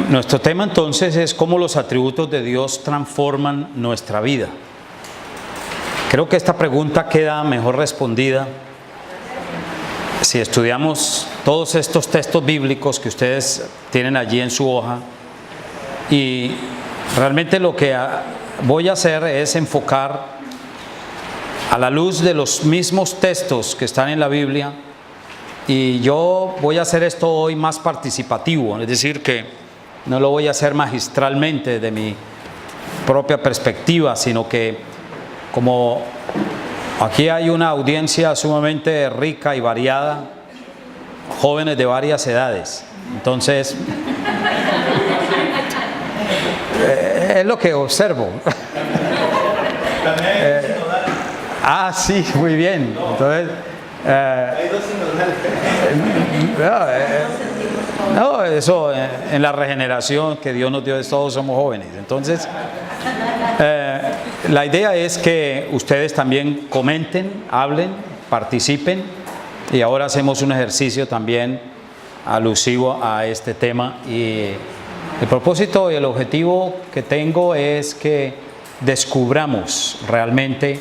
Nuestro tema entonces es cómo los atributos de Dios transforman nuestra vida. Creo que esta pregunta queda mejor respondida si estudiamos todos estos textos bíblicos que ustedes tienen allí en su hoja, y realmente lo que voy a hacer es enfocar a la luz de los mismos textos que están en la Biblia, y yo voy a hacer esto hoy más participativo, es decir, que no lo voy a hacer magistralmente de mi propia perspectiva, sino que como aquí hay una audiencia sumamente rica y variada, jóvenes de varias edades, entonces es lo que observo. Sí, muy bien. Entonces, hay dos no, eso en la regeneración que Dios nos dio, todos somos jóvenes. Entonces, la idea es que ustedes también comenten, hablen, participen, y ahora hacemos un ejercicio también alusivo a este tema. Y el propósito y el objetivo que tengo es que descubramos realmente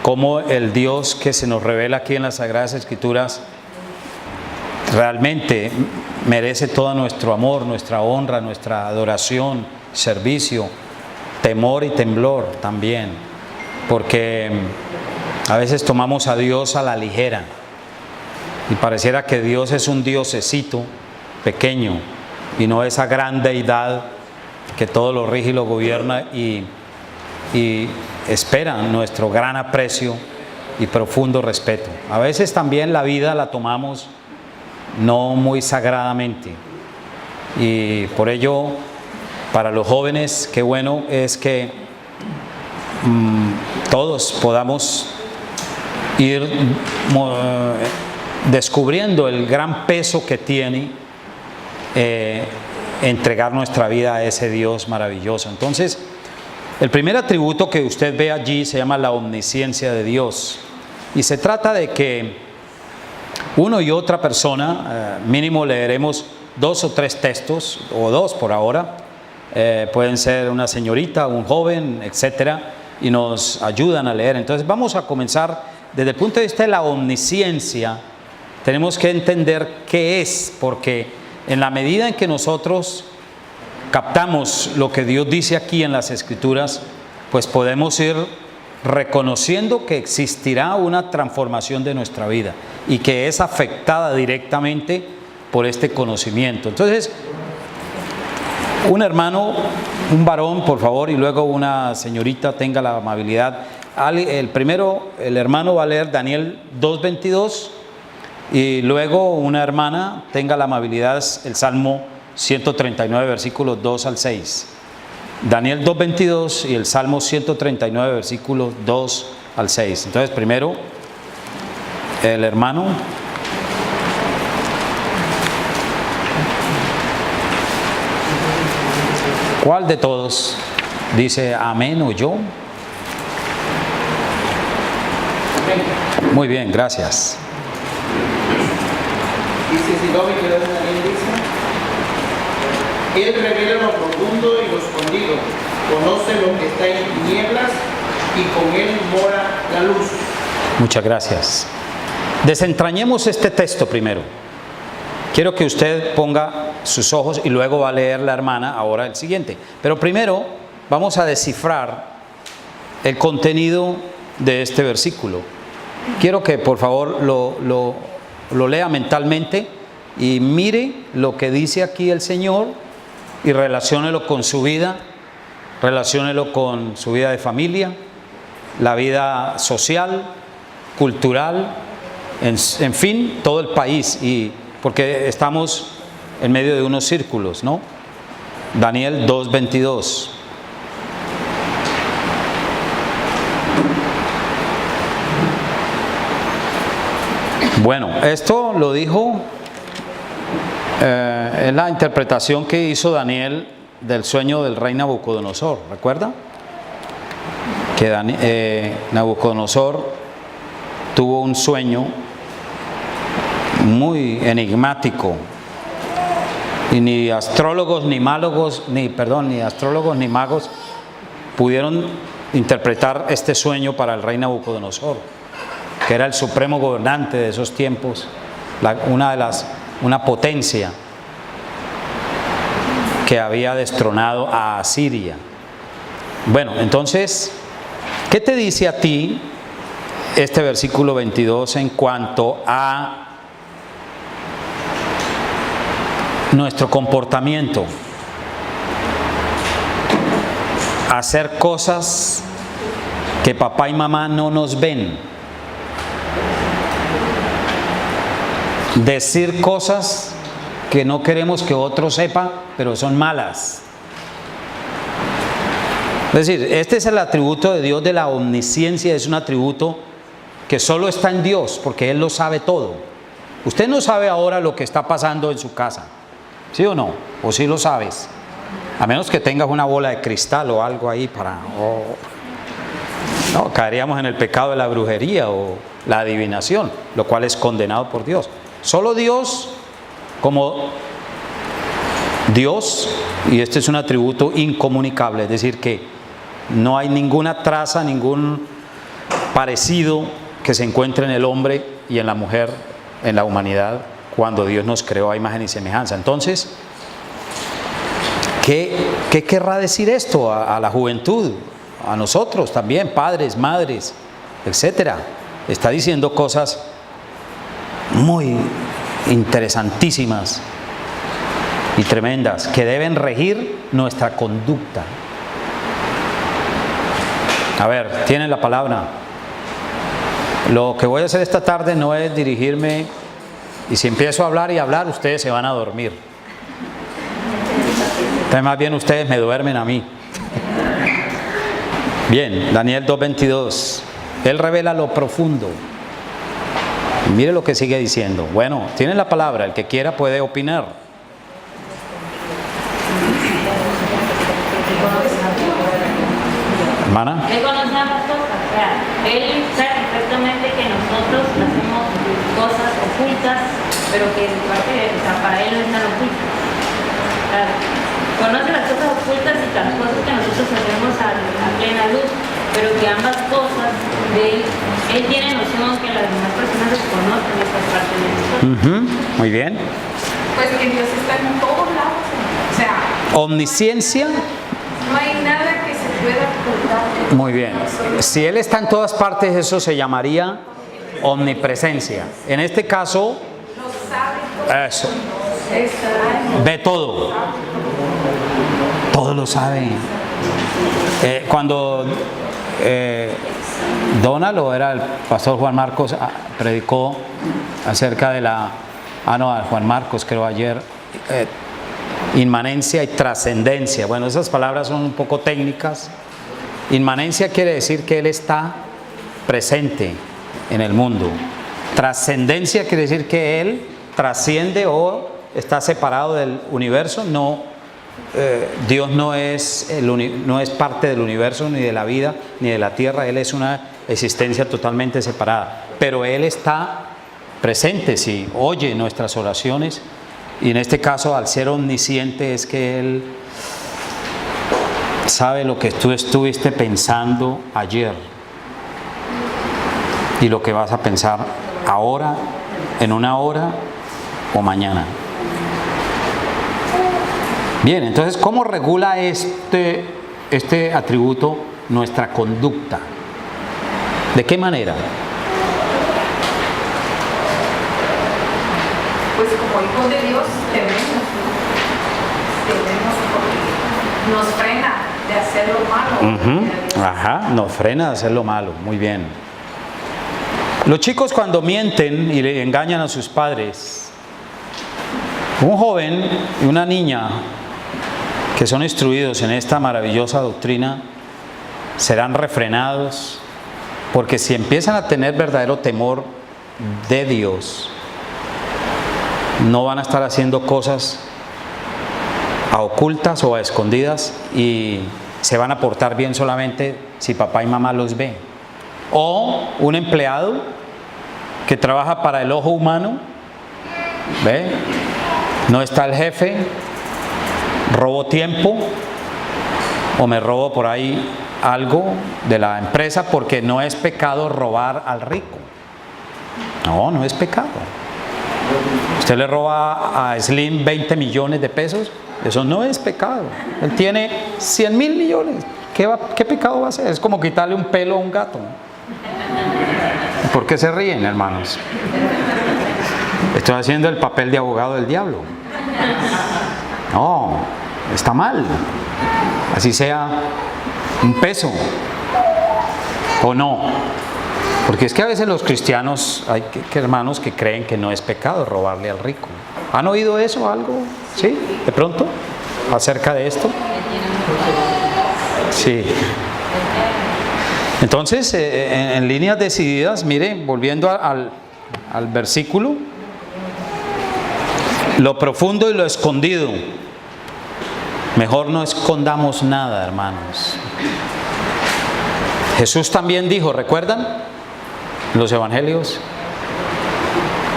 cómo el Dios que se nos revela aquí en las Sagradas Escrituras realmente merece todo nuestro amor, nuestra honra, nuestra adoración, servicio, temor y temblor también, porque a veces tomamos a Dios a la ligera y pareciera que Dios es un diosecito pequeño y no esa gran deidad que todo lo rige y lo gobierna y espera nuestro gran aprecio y profundo respeto. A veces también la vida la tomamos no muy sagradamente, y por ello para los jóvenes qué bueno es que todos podamos ir descubriendo el gran peso que tiene entregar nuestra vida a ese Dios maravilloso. Entonces, el primer atributo que usted ve allí se llama la omnisciencia de Dios, y se trata de que uno y otra persona, mínimo leeremos 2 o 3 textos, o 2 por ahora, pueden ser una señorita, un joven, etcétera, y nos ayudan a leer. Entonces vamos a comenzar desde el punto de vista de la omnisciencia. Tenemos que entender qué es, porque en la medida en que nosotros captamos lo que Dios dice aquí en las Escrituras, pues podemos ir reconociendo que existirá una transformación de nuestra vida y que es afectada directamente por este conocimiento. Entonces, un hermano, un varón, por favor, y luego una señorita, tenga la amabilidad. El hermano va a leer Daniel 2:22, y luego una hermana tenga la amabilidad el Salmo 139, versículos 2 al 6. Daniel 2:22 y el Salmo 139, versículos 2 al 6. Entonces, primero, el hermano. ¿Cuál de todos dice amén o yo? Muy bien, gracias. Dice, si no me quedas nadie, dice: Él revela lo profundo y lo escondido, conoce lo que está en tinieblas, y con Él mora la luz. Muchas gracias. Desentrañemos este texto primero. Quiero que usted ponga sus ojos, y luego va a leer la hermana ahora el siguiente. Pero primero vamos a descifrar el contenido de este versículo. Quiero que por favor lo lea mentalmente y mire lo que dice aquí el Señor, y relaciónelo con su vida, relaciónelo con su vida de familia, la vida social, cultural, en fin, todo el país, y porque estamos en medio de unos círculos, ¿no? Daniel 2:22. Bueno, esto lo dijo en la interpretación que hizo Daniel del sueño del rey Nabucodonosor. ¿Recuerda? Que Nabucodonosor tuvo un sueño muy enigmático, Y ni astrólogos, ni magos pudieron interpretar este sueño para el rey Nabucodonosor, que era el supremo gobernante de esos tiempos, una potencia que había destronado a Asiria. Bueno, entonces, ¿qué te dice a ti este versículo 22 en cuanto a nuestro comportamiento? Hacer cosas que papá y mamá no nos ven. Decir cosas que no queremos que otro sepa, pero son malas. Es decir, este es el atributo de Dios de la omnisciencia, es un atributo que solo está en Dios, porque Él lo sabe todo. Usted no sabe ahora lo que está pasando en su casa, ¿sí o no? ¿O sí lo sabes? A menos que tengas una bola de cristal o algo ahí para... No, caeríamos en el pecado de la brujería o la adivinación, lo cual es condenado por Dios. Solo Dios, como Dios, y este es un atributo incomunicable, es decir, que no hay ninguna traza, ningún parecido que se encuentre en el hombre y en la mujer, en la humanidad, cuando Dios nos creó a imagen y semejanza. Entonces, ¿qué querrá decir esto a la juventud? A nosotros también, padres, madres, etcétera. Está diciendo cosas muy interesantísimas y tremendas que deben regir nuestra conducta. A ver, tienen la palabra. Lo que voy a hacer esta tarde no es dirigirme, y si empiezo a hablar y hablar, ustedes se van a dormir. Entonces, más bien ustedes me duermen a mí. Bien, Daniel 2:22. Él revela lo profundo. Mire lo que sigue diciendo. Bueno, tienen la palabra, el que quiera puede opinar. Hermana. Él conoce ambas cosas, o sea, él sabe perfectamente que nosotros hacemos cosas ocultas, pero que para él no están ocultas. Claro. Conoce las cosas ocultas y las cosas que nosotros hacemos a plena luz, pero que ambas cosas de él tiene noción que las demás personas desconocen estas partes de nosotros. Muy bien. Pues que Dios está en todos lados, o sea, Omnisciencia. no hay nada que se pueda ocultar. Muy bien. Si Él está en todas partes, eso se llamaría omnipresencia. En este caso, eso. Ve todo. Todo lo sabe. Cuando Donald, o era el pastor Juan Marcos, predicó acerca de Juan Marcos creo ayer, inmanencia y trascendencia. Bueno, esas palabras son un poco técnicas. Inmanencia quiere decir que Él está presente en el mundo. Trascendencia quiere decir que Él trasciende o está separado del universo. No, Dios no es parte del universo, ni de la vida, ni de la tierra. Él es una existencia totalmente separada. Pero Él está presente, sí, oye nuestras oraciones. Y en este caso, al ser omnisciente, es que Él sabe lo que tú estuviste pensando ayer y lo que vas a pensar ahora, en una hora o mañana. Bien, entonces, ¿cómo regula este atributo nuestra conducta? ¿De qué manera? Pues como hijos de Dios debemos porque nos frena de hacer lo malo. Ajá, nos frena de hacer lo malo, muy bien. Los chicos cuando mienten y le engañan a sus padres, un joven y una niña que son instruidos en esta maravillosa doctrina serán refrenados, porque si empiezan a tener verdadero temor de Dios, no van a estar haciendo cosas a ocultas o a escondidas, y se van a portar bien solamente si papá y mamá los ven. O un empleado que trabaja para el ojo humano, ¿ve? No está el jefe, robo tiempo o me robo por ahí algo de la empresa, porque no es pecado robar al rico. No, no es pecado. Usted le roba a Slim 20 millones de pesos, eso no es pecado. Él tiene 100.000 millones. ¿Qué pecado va a hacer? Es como quitarle un pelo a un gato. ¿Por qué se ríen, hermanos? Estoy haciendo el papel de abogado del diablo. No, está mal. Así sea un peso o no. Porque es que a veces los cristianos, hay hermanos que creen que no es pecado robarle al rico. ¿Han oído eso algo? ¿Sí? ¿De pronto? ¿Acerca de esto? Sí. Entonces, en líneas decididas, miren, volviendo al versículo, lo profundo y lo escondido. Mejor no escondamos nada, hermanos. Jesús también dijo, ¿recuerdan? Los evangelios,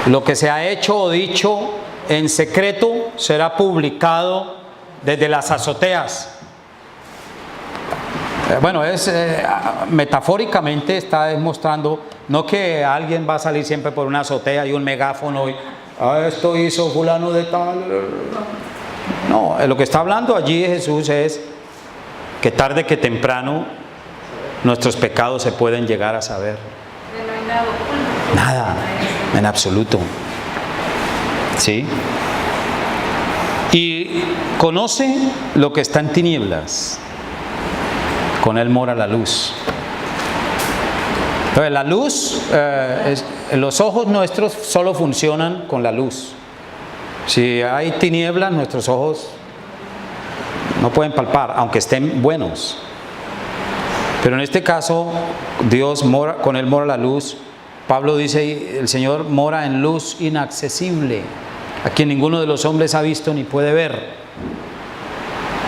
lo que se ha hecho o dicho en secreto será publicado desde las azoteas. Bueno, metafóricamente está demostrando, no que alguien va a salir siempre por una azotea y un megáfono y esto hizo fulano de tal. No, lo que está hablando allí Jesús es que tarde que temprano nuestros pecados se pueden llegar a saber. Nada, en absoluto. ¿Sí? Y conoce lo que está en tinieblas. Con él mora la luz. Entonces, la luz, los ojos nuestros solo funcionan con la luz. Si hay tinieblas, nuestros ojos no pueden palpar, aunque estén buenos. Pero en este caso, Dios mora, con él mora la luz. Pablo dice, el Señor mora en luz inaccesible, a quien ninguno de los hombres ha visto ni puede ver.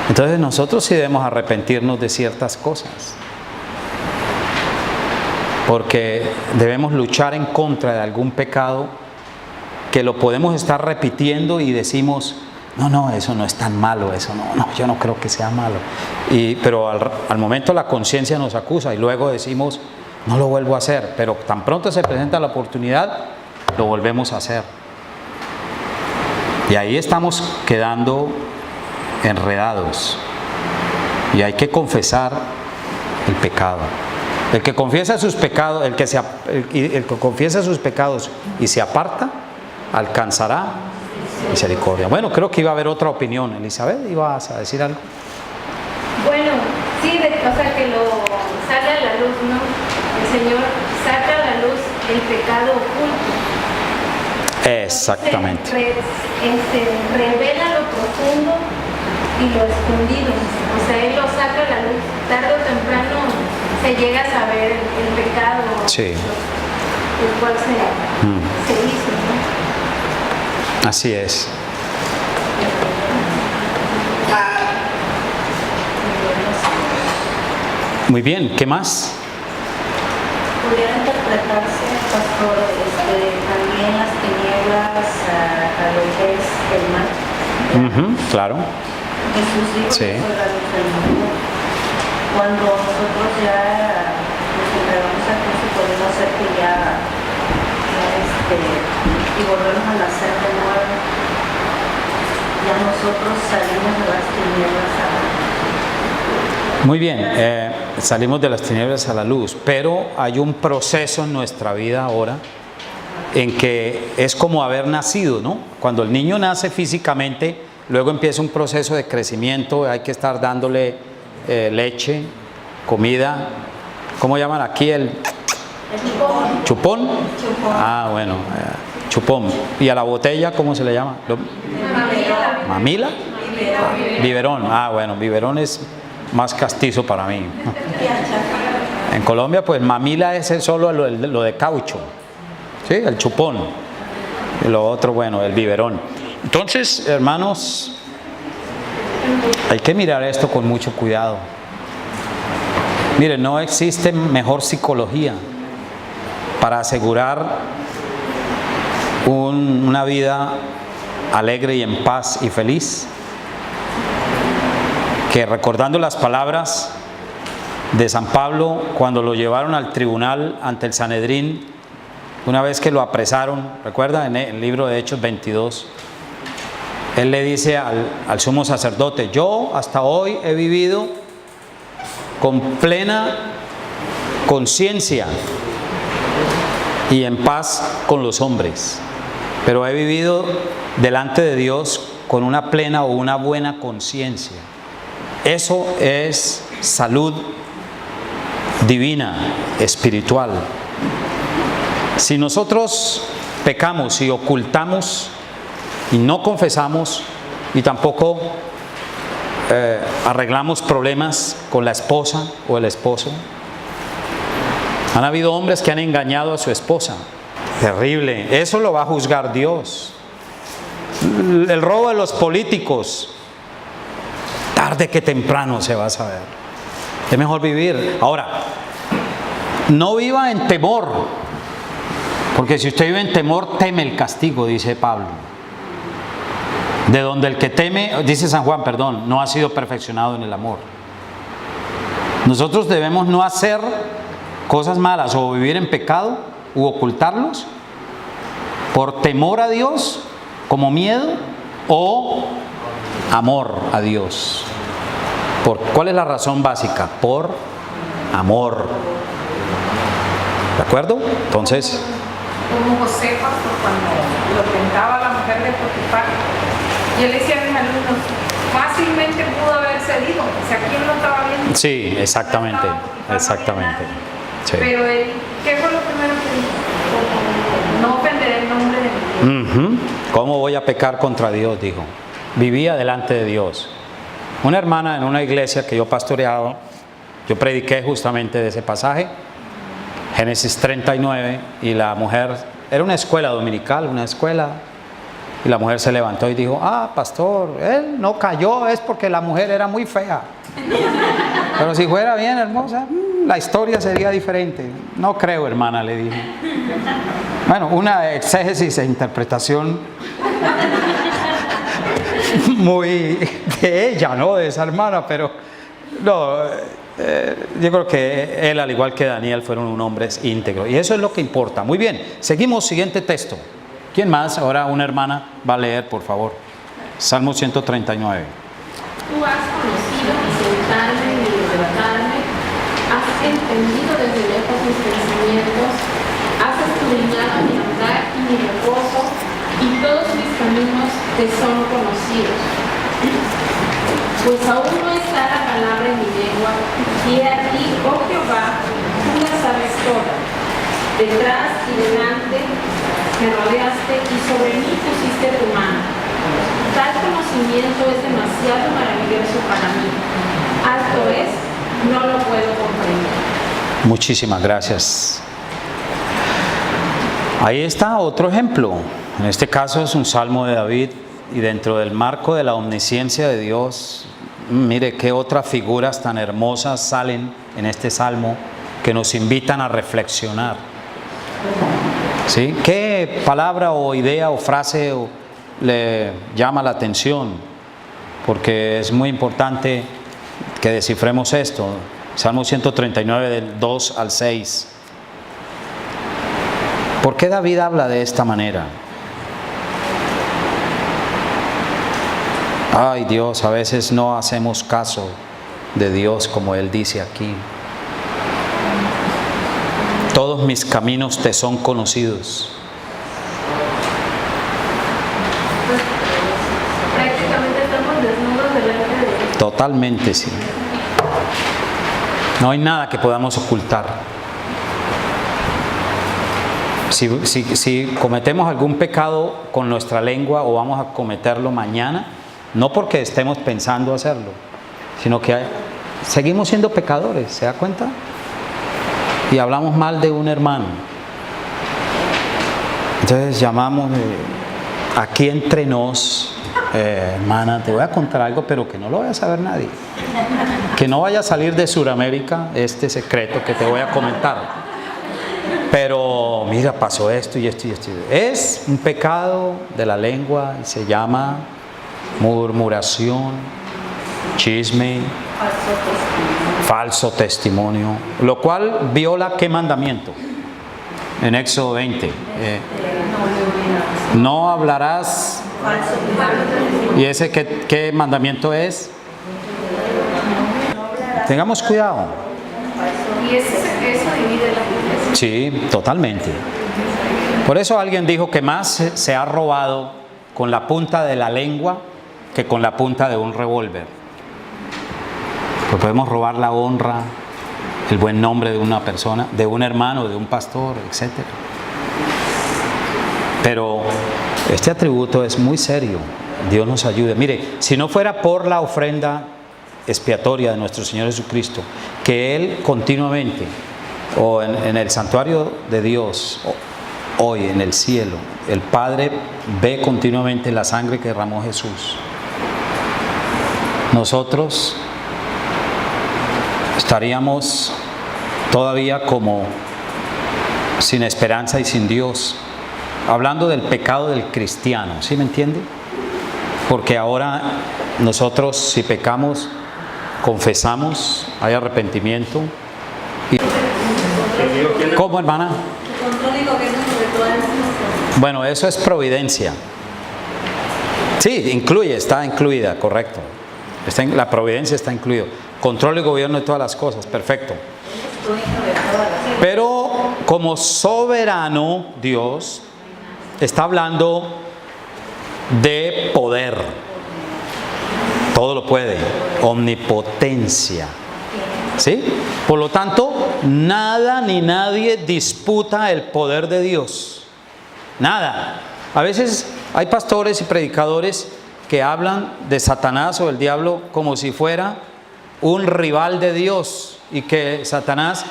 Entonces nosotros sí debemos arrepentirnos de ciertas cosas, porque debemos luchar en contra de algún pecado que lo podemos estar repitiendo y decimos, no, eso no es tan malo, eso no, yo no creo que sea malo. Pero al momento la conciencia nos acusa y luego decimos, no lo vuelvo a hacer, pero tan pronto se presenta la oportunidad, lo volvemos a hacer. Y ahí estamos quedando enredados. Y hay que confesar el pecado. El que confiesa sus pecados, el que confiesa sus pecados y se aparta, alcanzará misericordia. Bueno, creo que iba a haber otra opinión. Elizabeth, ¿ibas a decir algo? Bueno, sí, o sea que lo sale a la luz, ¿no? El Señor saca a la luz el pecado oculto. Exactamente. Revela lo profundo y lo escondido. O sea, Él lo saca a la luz. Tarde o temprano se llega a saber el pecado, sí, el cual se hizo, ¿no? Así es. Muy bien, ¿qué más? Pudiera interpretarse, pastor, también las tinieblas a lo que es el mal. Claro. Jesús dijo, Sí. yo soy la luz del mundo. Cuando nosotros ya nos entregamos a Cristo, podemos ser que ya y volvemos a nacer de nuevo. Ya nosotros salimos de las tinieblas a la luz. Muy bien, salimos de las tinieblas a la luz, pero hay un proceso en nuestra vida ahora en que es como haber nacido, ¿no? Cuando el niño nace físicamente, luego empieza un proceso de crecimiento, hay que estar dándole leche, comida, ¿cómo llaman aquí? El chupón. Ah, bueno, chupón. ¿Y a la botella cómo se le llama? ¿Mamila? Biberón. Ah, bueno, biberón es más castizo para mí. En Colombia, pues mamila es solo lo de caucho, ¿sí? El chupón. Y lo otro, bueno, el biberón. Entonces, hermanos, hay que mirar esto con mucho cuidado. Miren, no existe mejor psicología para asegurar una vida alegre y en paz y feliz, que recordando las palabras de San Pablo cuando lo llevaron al tribunal ante el Sanedrín, una vez que lo apresaron, recuerda en el libro de Hechos 22, él le dice al sumo sacerdote: yo hasta hoy he vivido con plena conciencia y en paz con los hombres, pero he vivido delante de Dios con una plena o una buena conciencia. Eso es salud divina, espiritual. Si nosotros pecamos y ocultamos y no confesamos y tampoco arreglamos problemas con la esposa o el esposo, han habido hombres que han engañado a su esposa. Terrible. Eso lo va a juzgar Dios. El robo de los políticos, tarde que temprano se va a saber. Es mejor vivir. Ahora, no viva en temor, porque si usted vive en temor, teme el castigo, dice Pablo. De donde el que teme, dice San Juan, perdón, no ha sido perfeccionado en el amor. Nosotros debemos no hacer cosas malas o vivir en pecado u ocultarlos por temor a Dios, como miedo, o amor a Dios. ¿Cuál es la razón básica? Por amor. ¿De acuerdo? Entonces, como José, pastor, cuando lo tentaba la mujer de Potifar, y él decía a mis alumnos, fácilmente pudo haber cedido, o sea, ¿quién lo estaba viendo? sí, exactamente, exactamente. Sí. Pero él, ¿qué fue lo primero que dijo? No ofender el nombre de Dios. ¿Cómo voy a pecar contra Dios? Dijo. Vivía delante de Dios. Una hermana en una iglesia que yo pastoreaba, yo prediqué justamente de ese pasaje, Génesis 39, y la mujer, era una escuela dominical, y la mujer se levantó y dijo: pastor, él no cayó, es porque la mujer era muy fea. Pero si fuera bien hermosa, la historia sería diferente. No creo, hermana, le dije. Bueno, una exégesis e interpretación muy de ella, ¿no? De esa hermana, pero no, yo creo que él, al igual que Daniel, fueron un hombre íntegro. Y eso es lo que importa. Muy bien, seguimos, siguiente texto. ¿Quién más? Ahora una hermana va a leer, por favor. Salmo 139. Tú has conocido mi sentarme y mi levantarme, has entendido desde lejos mis pensamientos, has escudriñado mi andar y mi reposo, y todos mis caminos te son conocidos. Pues aún no está la palabra en mi lengua, y he aquí, oh Jehová, tú la sabes toda. Detrás y delante me rodeaste y sobre mí pusiste tu mano. Tal conocimiento es demasiado maravilloso para mí. Alto es, no lo puedo comprender. Muchísimas gracias. Ahí está otro ejemplo. En este caso es un salmo de David, y dentro del marco de la omnisciencia de Dios, mire qué otras figuras tan hermosas salen en este salmo que nos invitan a reflexionar. ¿Sí? ¿Qué palabra o idea o frase le llama la atención? Porque es muy importante que descifremos esto. Salmo 139, del 2 al 6. ¿Por qué David habla de esta manera? Ay, Dios, a veces no hacemos caso de Dios, como Él dice aquí. Todos mis caminos te son conocidos. Prácticamente estamos desnudos delante de Dios. Totalmente, sí. No hay nada que podamos ocultar. Si cometemos algún pecado con nuestra lengua, o vamos a cometerlo mañana, no porque estemos pensando hacerlo, sino que seguimos siendo pecadores, ¿se da cuenta? Y hablamos mal de un hermano. Entonces llamamos aquí entre nos, hermana, te voy a contar algo, pero que no lo vaya a saber nadie. Que no vaya a salir de Sudamérica este secreto que te voy a comentar. Pero mira, pasó esto y esto y esto. Es un pecado de la lengua y se llama murmuración, chisme, falso testimonio, lo cual viola ¿qué mandamiento? En Éxodo 20. No hablarás. ¿Y ese qué mandamiento es? Tengamos cuidado. Y eso divide la iglesia. Sí, totalmente. Por eso alguien dijo que más se ha robado con la punta de la lengua que con la punta de un revólver. Pues podemos robar la honra, el buen nombre de una persona, de un hermano, de un pastor, etc. Pero este atributo es muy serio. Dios nos ayude. Mire, si no fuera por la ofrenda expiatoria de nuestro Señor Jesucristo, que Él continuamente, o en el santuario de Dios, hoy en el cielo, el Padre ve continuamente la sangre que derramó Jesús. Nosotros estaríamos todavía como sin esperanza y sin Dios, hablando del pecado del cristiano, ¿sí me entiende? Porque ahora nosotros, si pecamos, confesamos, hay arrepentimiento. ¿Cómo, hermana? Bueno, eso es providencia. Sí, está incluida, correcto. La providencia está incluida. Control y gobierno de todas las cosas, perfecto. Pero como soberano, Dios está hablando de poder. Todo lo puede, omnipotencia. ¿Sí? Por lo tanto, nada ni nadie disputa el poder de Dios. Nada. A veces hay pastores y predicadores que hablan de Satanás o del diablo como si fuera un rival de Dios y que Satanás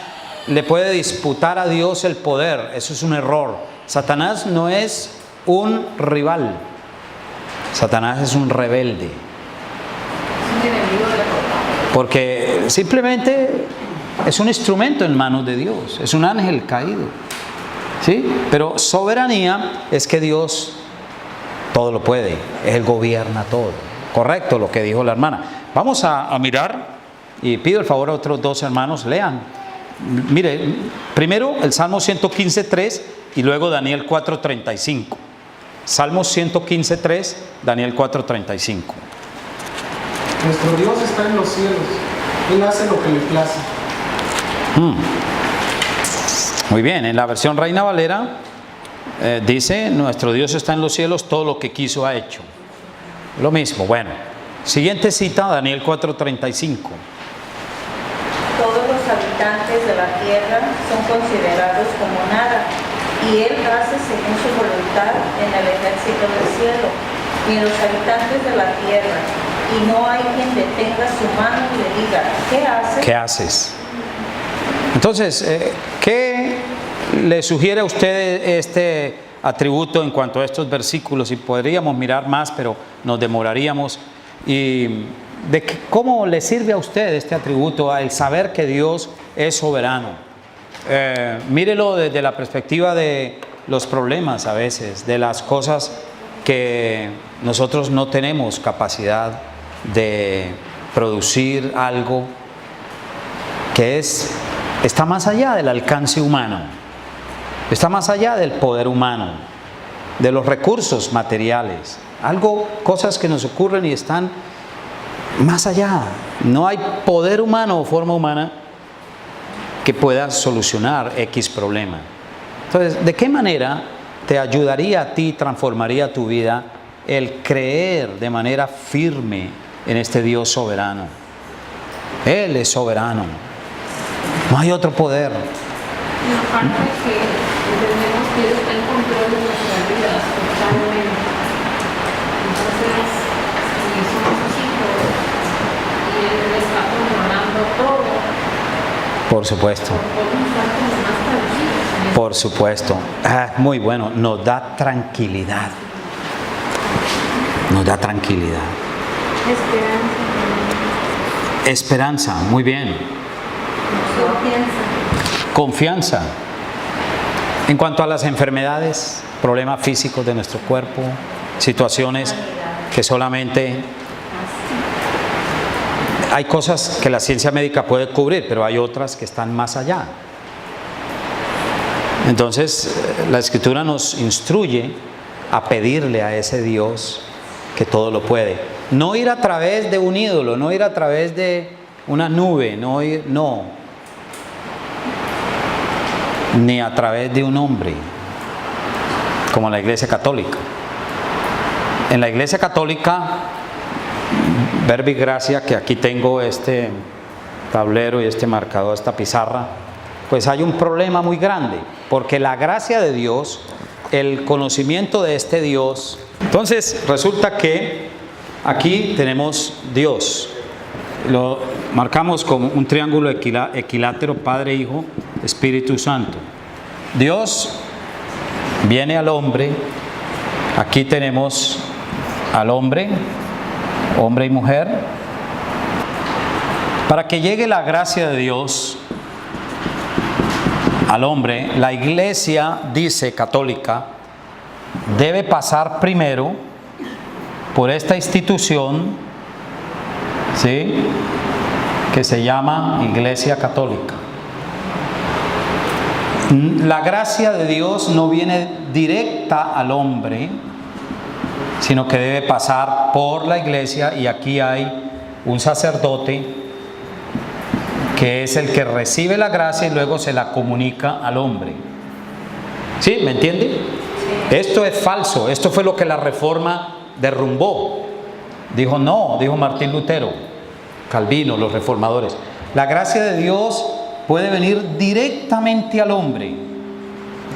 le puede disputar a Dios el poder. Eso es un error. Satanás no es un rival. Satanás es un rebelde. Porque simplemente es un instrumento en manos de Dios, es un ángel caído. ¿Sí? Pero soberanía es que Dios todo lo puede, Él gobierna todo. Correcto lo que dijo la hermana. Vamos a mirar y pido el favor a otros dos hermanos, lean. Mire, primero el Salmo 115.3 y luego Daniel 4.35. Salmo 115.3, Daniel 4.35. Nuestro Dios está en los cielos, Él hace lo que le place. Muy bien, en la versión Reina Valera dice, nuestro Dios está en los cielos, todo lo que quiso ha hecho. Lo mismo, bueno. Siguiente cita, Daniel 4.35. Todos los habitantes de la tierra son considerados como nada, y Él hace según su voluntad en el ejército del cielo, y en los habitantes de la tierra, y no hay quien detenga su mano y le diga, ¿qué haces? ¿Qué haces? Entonces, ¿qué le sugiere a usted este atributo en cuanto a estos versículos? Y podríamos mirar más, pero nos demoraríamos. Y ¿cómo le sirve a usted este atributo al saber que Dios es soberano? Mírelo desde la perspectiva de los problemas a veces, de las cosas que nosotros no tenemos capacidad de producir algo que está más allá del alcance humano, está más allá del poder humano, de los recursos materiales, cosas que nos ocurren y están más allá. No hay poder humano o forma humana que pueda solucionar X problema. Entonces, ¿de qué manera te ayudaría a ti, transformaría tu vida el creer de manera firme en este Dios soberano? Él es soberano. No hay otro poder. Y aparte que entendemos que Él está en control de nuestras vidas totalmente. Entonces, si somos sus hijos y Él está controlando todo, por supuesto. podemos estar como más tranquilos. Por supuesto. Muy bueno. Nos da tranquilidad. Nos da tranquilidad. Esperanza. Muy bien. Confianza. Confianza. En cuanto a las enfermedades, problemas físicos de nuestro cuerpo, situaciones que solamente hay cosas que la ciencia médica puede cubrir, pero hay otras que están más allá. Entonces, la Escritura nos instruye a pedirle a ese Dios que todo lo puede. No ir a través de un ídolo, no ir a través de una nube, no. Ni a través de un hombre, como en la Iglesia Católica. En la Iglesia Católica, Verbo y Gracia, que aquí tengo este tablero y este marcador, esta pizarra, pues hay un problema muy grande, porque la gracia de Dios, el conocimiento de este Dios, entonces resulta que aquí tenemos Dios, lo marcamos como un triángulo equilátero, Padre, Hijo, Espíritu Santo. Dios viene al hombre, aquí tenemos al hombre, hombre y mujer. Para que llegue la gracia de Dios al hombre, la Iglesia, dice católica, debe pasar primero por esta institución, ¿sí?, que se llama Iglesia Católica. La gracia de Dios no viene directa al hombre, sino que debe pasar por la iglesia, y aquí hay un sacerdote que es el que recibe la gracia y luego se la comunica al hombre. ¿Sí? ¿Me entiende? Sí. Esto es falso, esto fue lo que la Reforma derrumbó. Dijo no, dijo Martín Lutero, Calvino, los reformadores. La gracia de Dios puede venir directamente al hombre.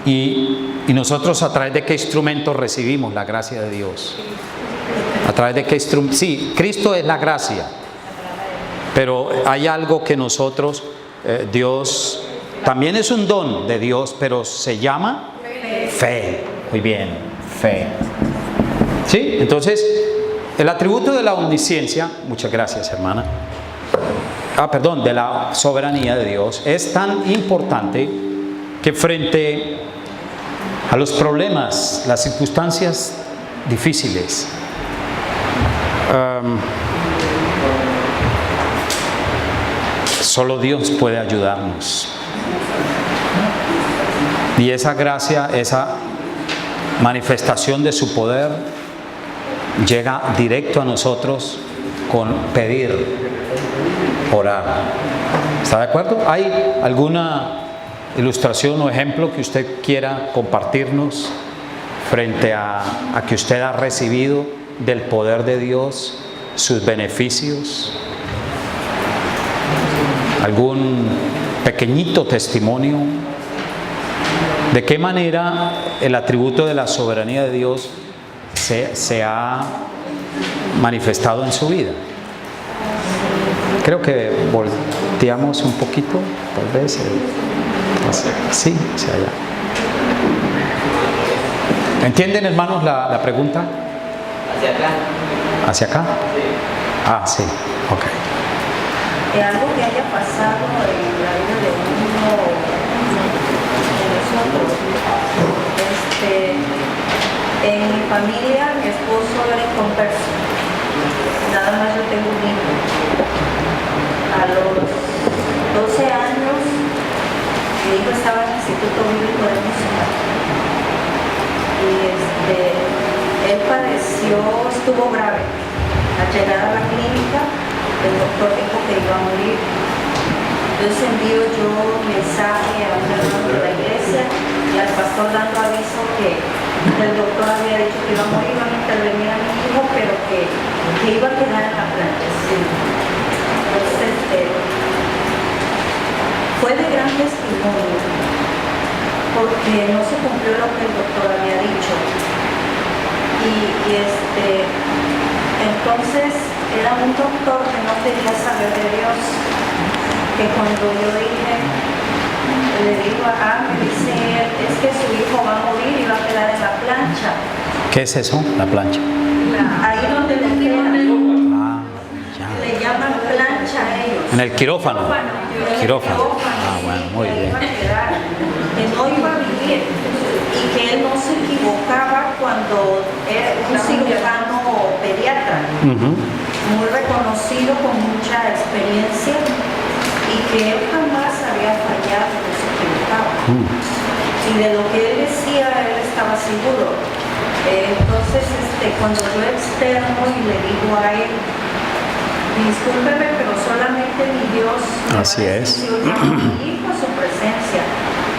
Y nosotros, ¿a través de qué instrumento recibimos la gracia de Dios? ¿A través de qué instrumento? Sí, Cristo es la gracia. Pero hay algo que nosotros, Dios, también es un don de Dios, pero se llama fe. Muy bien, fe. ¿Sí? Entonces, el atributo de la omnisciencia, muchas gracias, hermana. De la soberanía de Dios es tan importante que frente a los problemas, las circunstancias difíciles, solo Dios puede ayudarnos. Y esa gracia, esa manifestación de su poder llega directo a nosotros con pedir, orar. ¿Está de acuerdo? ¿Hay alguna ilustración o ejemplo que usted quiera compartirnos frente a que usted ha recibido del poder de Dios, sus beneficios? ¿Algún pequeñito testimonio? ¿De qué manera el atributo de la soberanía de Dios se ha manifestado en su vida? Creo que volteamos un poquito, tal vez. Sí, hacia allá. ¿Entienden, hermanos, la pregunta? Hacia acá. ¿Hacia acá? Sí. Ah, sí, ok. Algo que haya pasado en la vida de uno de nosotros. En mi familia, mi esposo era inconverso. Nada más yo tengo un hijo. A los 12 años, mi hijo estaba en el Instituto Bíblico de Música. Y él padeció, estuvo grave. Al llegar a la clínica, el doctor dijo que iba a morir. Entonces envío yo mensaje a un hermano de la iglesia y al pastor dando aviso que el doctor había dicho que iba a morir, iban a intervenir a mi hijo, pero que iba a quedar en la plancha. Sí. Entonces, fue de gran testimonio, porque no se cumplió lo que el doctor había dicho. Entonces, era un doctor que no quería saber de Dios, que cuando yo dije, le digo, me dice él, es que su hijo va a morir y va a quedar en la plancha. ¿Qué es eso, la plancha? Ahí donde le quedan. Ah, ya. Le llaman plancha a ellos. En el quirófano. En el Quirófano. Ah, bueno, muy bien. Que no iba a vivir. un cirujano pediatra, muy reconocido, con mucha experiencia, y que él jamás había fallado de su equivocaba. Y de lo que él decía, él estaba seguro. Entonces, cuando yo externo y le digo a él, discúlpeme, pero solamente mi Dios me Así va a es. decir, yo llamo a mi hijo a su presencia.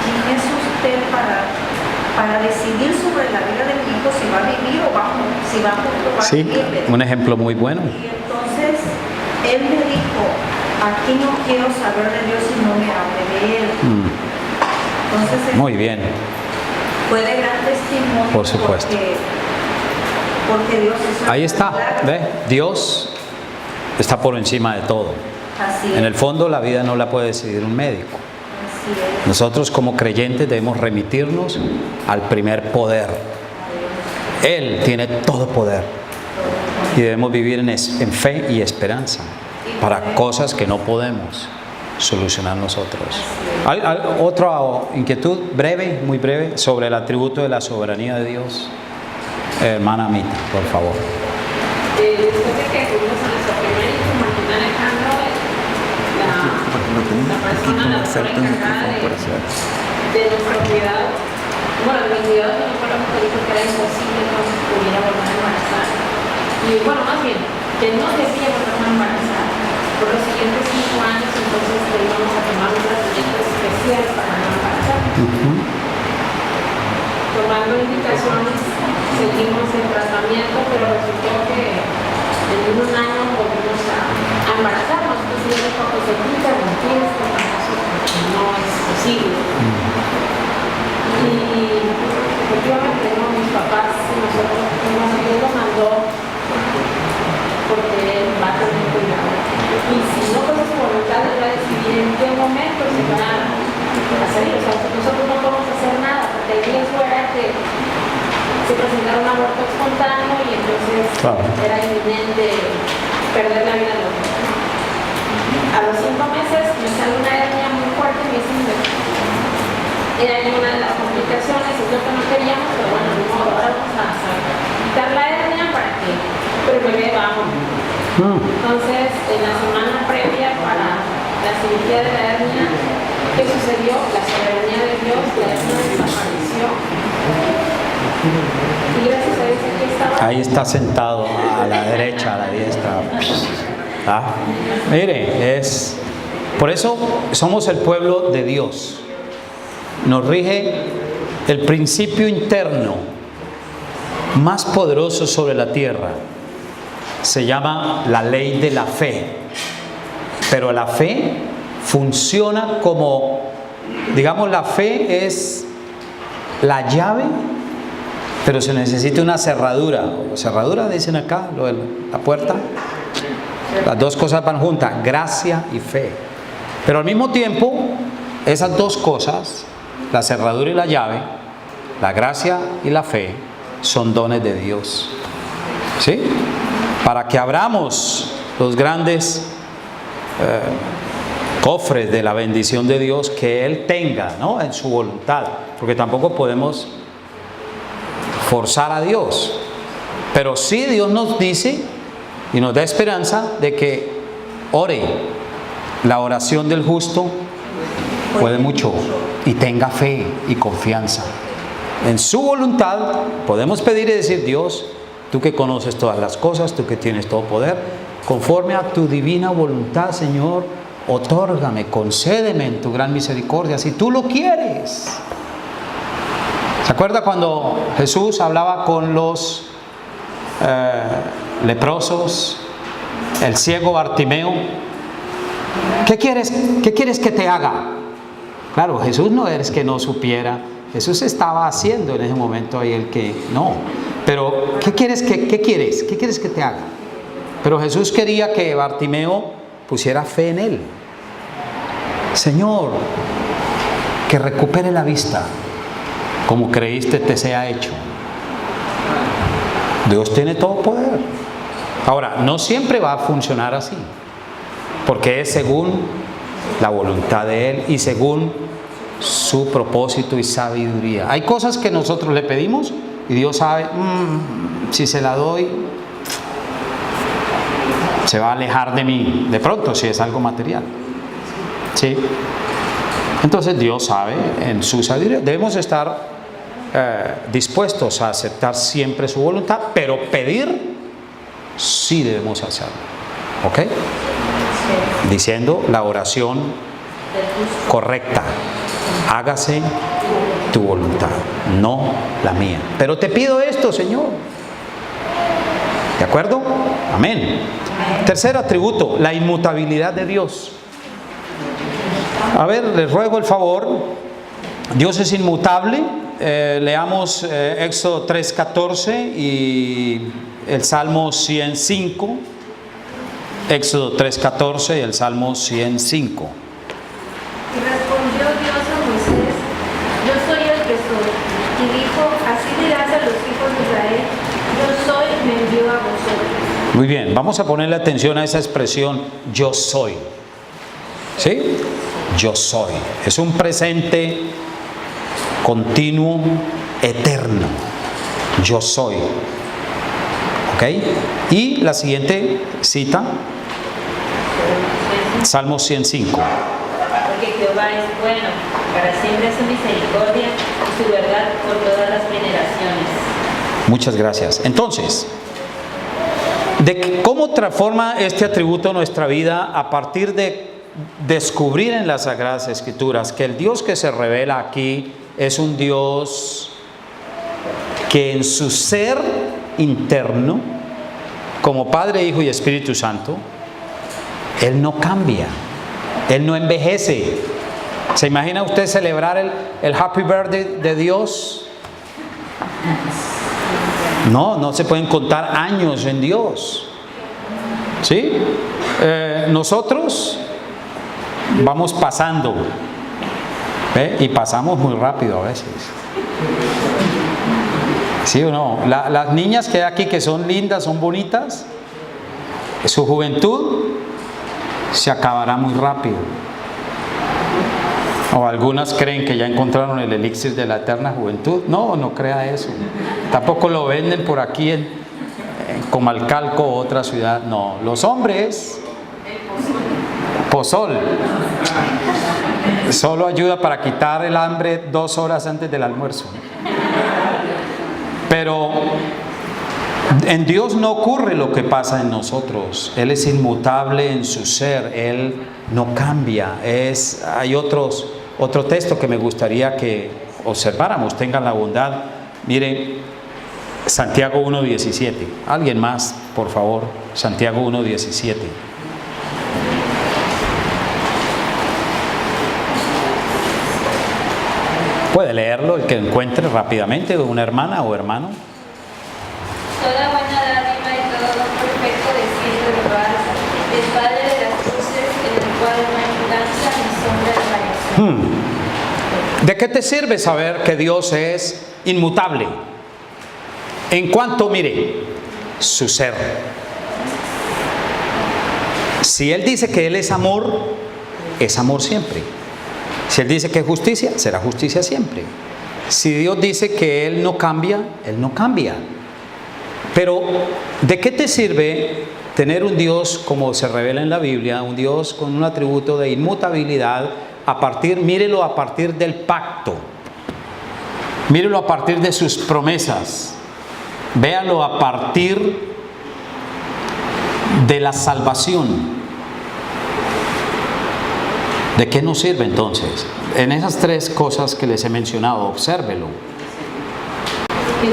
¿Quién es usted para decidir sobre la vida de mi hijo, si va a vivir o si va a Sí, vivir? un ejemplo muy bueno. Y entonces él me dijo, aquí no quiero saber de Dios si no me hable de él. Entonces Muy bien. fue de gran testimonio. Por supuesto. Porque Dios es una Ahí está, realidad. ¿ve? Dios está por encima de todo. Así En es, el fondo la vida no la puede decidir un médico. así es. Nosotros como creyentes debemos remitirnos al primer poder. Él tiene todo poder. Y debemos vivir en fe y esperanza para cosas que no podemos solucionar nosotros. ¿Otra inquietud breve, muy breve, sobre el atributo de la soberanía de Dios? Hermana Mita, por favor. Después de que tuvimos a nuestro primer hijo, Martín Alejandro, la persona, la doctora encargada de nuestro cuidado, bueno, de mi cuidado ginecológico, dijo que era imposible que nos pudiera volver a embarazar. Y bueno, más bien, que no debía volver a embarazar. Por los siguientes 5 años, entonces le íbamos a tomar un tratamiento especial para no embarazar. Tomando indicaciones, seguimos el tratamiento, pero resultó que en un año volvimos a embarazarnos. Entonces yo dijo, pues aquí interrumpí este embarazo porque no es posible. Y efectivamente no, mis papás y nosotros, Dios lo mandó porque él va a tener cuidado. Y si no fue su voluntad, él va a decidir en qué momento se va a salir. O sea, nosotros no podemos hacer nada, porque el riesgo era que se presentara un aborto espontáneo y entonces era inminente perder la vida de los niños. A los 5 meses me sale una hernia muy fuerte y me dicen, era una de las complicaciones, es lo que no queríamos, pero bueno, de modo, ahora vamos a quitar la hernia para que el bebé va a morir. Entonces, en la semana previa para la cirugía de la hernia, ¿qué sucedió? La soberanía de Dios, la hernia desapareció. Y gracias a Dios aquí estaba. Ahí está sentado, a la derecha, a la diestra. Mire, por eso somos el pueblo de Dios. Nos rige el principio interno más poderoso sobre la tierra. Se llama la ley de la fe. Pero la fe funciona como, digamos, la fe es la llave, pero se necesita una cerradura. Cerradura, dicen acá, lo de la puerta. Las dos cosas van juntas, gracia y fe. Pero al mismo tiempo, esas dos cosas, la cerradura y la llave, la gracia y la fe, son dones de Dios. ¿Sí? Para que abramos los grandes cofres de la bendición de Dios que Él tenga, ¿no?, en su voluntad. Porque tampoco podemos forzar a Dios. Pero sí Dios nos dice y nos da esperanza de que ore. La oración del justo puede mucho, y tenga fe y confianza. En su voluntad podemos pedir y decir: Dios, tú que conoces todas las cosas, tú que tienes todo poder, conforme a tu divina voluntad, Señor, otórgame, concédeme en tu gran misericordia, si tú lo quieres. ¿Se acuerda cuando Jesús hablaba con los leprosos, el ciego Bartimeo? ¿Qué quieres que te haga? Claro, Jesús no es que no supiera, Jesús estaba haciendo en ese momento ahí el que no. Pero ¿qué quieres que te haga? Pero Jesús quería que Bartimeo pusiera fe en él. Señor, que recupere la vista, como creíste te sea hecho. Dios tiene todo poder. Ahora, no siempre va a funcionar así, porque es según la voluntad de Él y según su propósito y sabiduría. Hay cosas que nosotros le pedimos y Dios sabe, si se la doy, se va a alejar de mí, de pronto, si es algo material. ¿Sí? Entonces Dios sabe en su sabiduría. Debemos estar dispuestos a aceptar siempre su voluntad, pero pedir sí debemos hacerlo. ¿Ok? Diciendo la oración correcta: hágase tu voluntad, no la mía. Pero te pido esto, Señor. ¿De acuerdo? Amén. Tercer atributo, la inmutabilidad de Dios. A ver, les ruego el favor. Dios es inmutable. Leamos Éxodo 3:14 y el Salmo 105. Éxodo 3:14 y el Salmo 105. Y respondió Dios a Moisés: yo soy el que soy. Y dijo: así dirás a los hijos de Israel: yo soy, me envió a vosotros. Muy bien, vamos a ponerle atención a esa expresión, yo soy. ¿Sí? Yo soy. Es un presente continuo, eterno. Yo soy. ¿Ok? Y la siguiente cita, Salmo 105. Porque Jehová es bueno, para siempre es su misericordia y su verdad por todas las generaciones. Muchas gracias. Entonces, ¿cómo transforma este atributo nuestra vida a partir de descubrir en las Sagradas Escrituras que el Dios que se revela aquí es un Dios que en su ser interno, como Padre, Hijo y Espíritu Santo, Él no cambia, Él no envejece? ¿Se imagina usted celebrar el Happy Birthday de Dios? No se pueden contar años en Dios. ¿Sí? Nosotros vamos pasando, y pasamos muy rápido a veces. ¿Sí o no? Las niñas que hay aquí, que son lindas, son bonitas, su juventud se acabará muy rápido. O algunas creen que ya encontraron el elixir de la eterna juventud. No crea eso. Tampoco lo venden por aquí en Comalcalco o otra ciudad. No, los hombres, pozol, solo ayuda para quitar el hambre 2 horas antes del almuerzo. Pero en Dios no ocurre lo que pasa en nosotros. Él es inmutable en su ser, Él no cambia. Hay otro texto que me gustaría que observáramos, tengan la bondad. Miren, Santiago 1:17. Alguien más, por favor. Santiago 1:17. Puede leerlo el que encuentre rápidamente, una hermana o hermano. Toda buena dádiva y todo don perfecto desciende de paz, del Padre de las luces, en el cual no hay mudanza ni sombra de variación. ¿De qué te sirve saber que Dios es inmutable? En cuanto, mire, su ser. Si Él dice que Él es amor siempre. Si Él dice que es justicia, será justicia siempre. Si Dios dice que Él no cambia, Él no cambia. Pero, ¿de qué te sirve tener un Dios como se revela en la Biblia, un Dios con un atributo de inmutabilidad, mírelo a partir del pacto, mírelo a partir de sus promesas, véalo a partir de la salvación? ¿De qué nos sirve entonces? En esas 3 cosas que les he mencionado, obsérvelo. Que si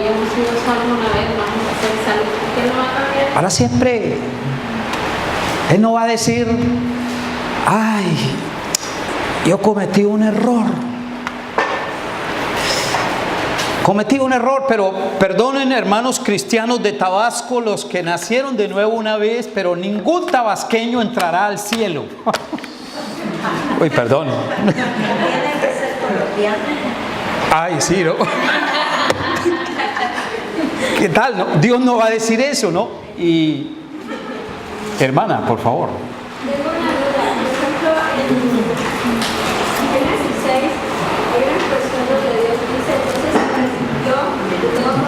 hemos sido salvos una vez, vamos a ser salvos. ¿Por qué no va a cambiar? Para siempre. Él no va a decir, ay, yo cometí un error. Cometí un error, pero perdonen, hermanos cristianos de Tabasco, los que nacieron de nuevo una vez, pero ningún tabasqueño entrará al cielo. Uy, perdón. Tiene que ser colombiano. Ay, sí, ¿no? ¿Qué tal, no? Dios no va a decir eso, ¿no? Y, hermana, por favor. Tengo una duda. Por ejemplo, en Génesis 6, hay una expresión donde Dios dice: entonces se resistió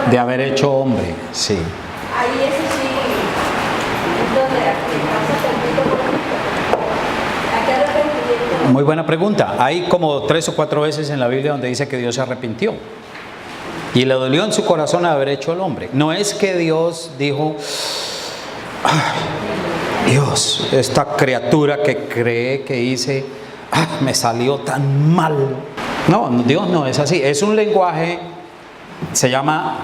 De haber hecho hombre, sí. Ahí eso sí, es donde pasa el punto político. ¿A qué arrepentimiento? Muy buena pregunta. Hay como 3 o 4 veces en la Biblia donde dice que Dios se arrepintió. Y le dolió en su corazón haber hecho el hombre. No es que Dios dijo, ay, Dios, esta criatura que cree que hice, me salió tan mal. No, Dios no es así. Es un lenguaje, se llama,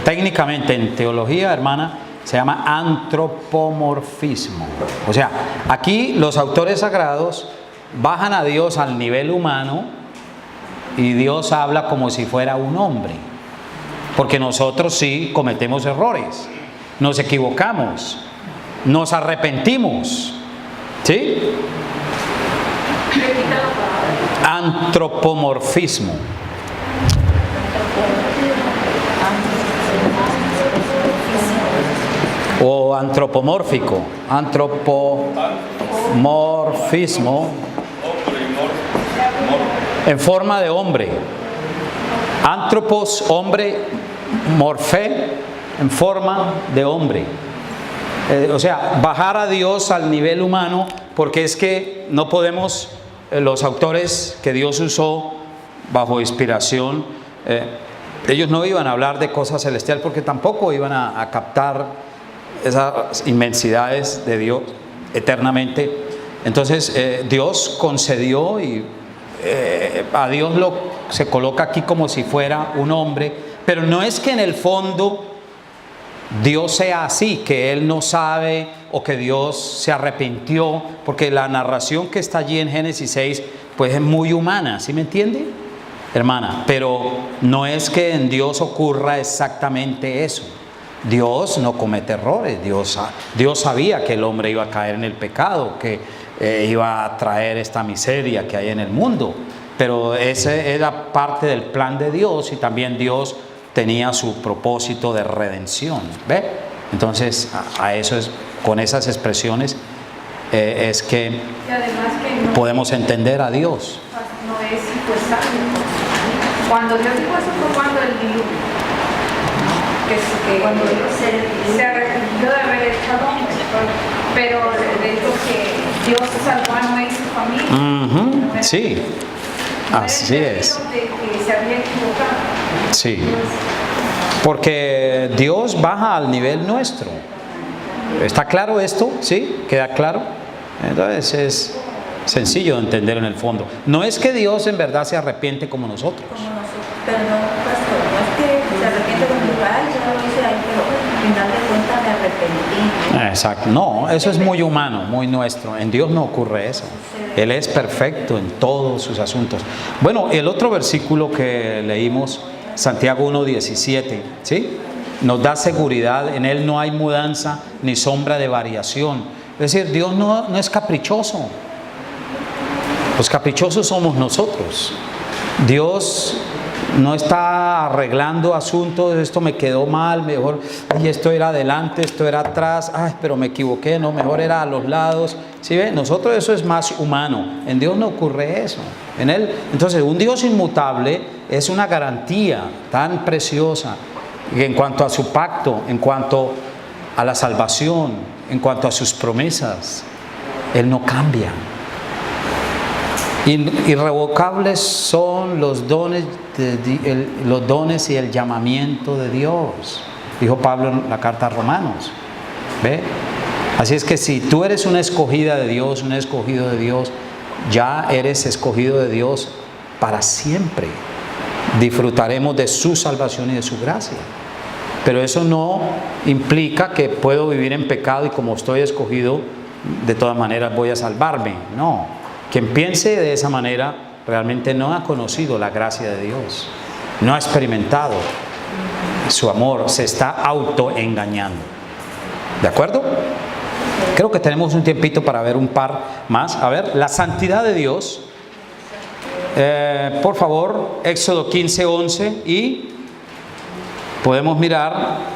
técnicamente en teología, hermana, se llama antropomorfismo. O sea, aquí los autores sagrados bajan a Dios al nivel humano y Dios habla como si fuera un hombre. Porque nosotros sí cometemos errores, nos equivocamos, nos arrepentimos. ¿Sí? Antropomorfismo. O antropomórfico. Antropomorfismo. En forma de hombre. Antropos, hombre. Morfé, en forma de hombre. O sea, bajar a Dios al nivel humano, porque es que no podemos, los autores que Dios usó bajo inspiración, ellos no iban a hablar de cosas celestiales porque tampoco iban a captar esas inmensidades de Dios eternamente. Entonces Dios concedió y a Dios se coloca aquí como si fuera un hombre, pero no es que en el fondo Dios sea así, que Él no sabe o que Dios se arrepintió, porque la narración que está allí en Génesis 6 pues es muy humana, ¿sí me entiende, hermana? Pero no es que en Dios ocurra exactamente eso. Dios no comete errores. Dios sabía que el hombre iba a caer en el pecado, que iba a traer esta miseria que hay en el mundo, pero ese era parte del plan de Dios, y también Dios tenía su propósito de redención. ¿Ve? Entonces a eso es, con esas expresiones es que Y además que no, podemos entender a Dios. no es hipoestático. Cuando Dios dijo eso fue cuando el diluvio, que cuando se arrepintió de haber echado hombres, pero de hecho que Dios salvó a Noé y su familia. Uh-huh. Sí, así es. De que se había equivocado. Sí, porque Dios baja al nivel nuestro. ¿Está claro esto? ¿Sí? ¿Queda claro? Entonces es sencillo de entender en el fondo. No es que Dios en verdad se arrepiente como nosotros. Pero no, pastor, no es que se arrepiente con mi padre, yo no lo hice ahí, pero al final de cuentas me arrepentí. Exacto. No, eso es muy humano, muy nuestro. En Dios no ocurre eso. Él es perfecto en todos sus asuntos. Bueno, el otro versículo que leímos, Santiago 1:17, ¿sí? Nos da seguridad, en Él no hay mudanza ni sombra de variación. Es decir, Dios no es caprichoso. Los caprichosos somos nosotros. Dios no está arreglando asuntos, esto me quedó mal, mejor, y esto era adelante, esto era atrás, ay, pero me equivoqué, no, mejor era a los lados. ¿Sí ve? Nosotros eso es más humano. En Dios no ocurre eso. En Él, entonces, un Dios inmutable es una garantía tan preciosa en cuanto a su pacto, en cuanto a la salvación, en cuanto a sus promesas. Él no cambia. Irrevocables son los dones y el llamamiento de Dios, dijo Pablo en la carta a Romanos. ¿Ve? Así es que si tú eres una escogida de Dios, un escogido de Dios, ya eres escogido de Dios para siempre. Disfrutaremos de su salvación y de su gracia. Pero eso no implica que puedo vivir en pecado y como estoy escogido, de todas maneras voy a salvarme. No. Quien piense de esa manera realmente no ha conocido la gracia de Dios, no ha experimentado su amor, se está autoengañando. ¿De acuerdo? Creo que tenemos un tiempito para ver un par más. A ver, la santidad de Dios. Por favor, Éxodo 15:11, y podemos mirar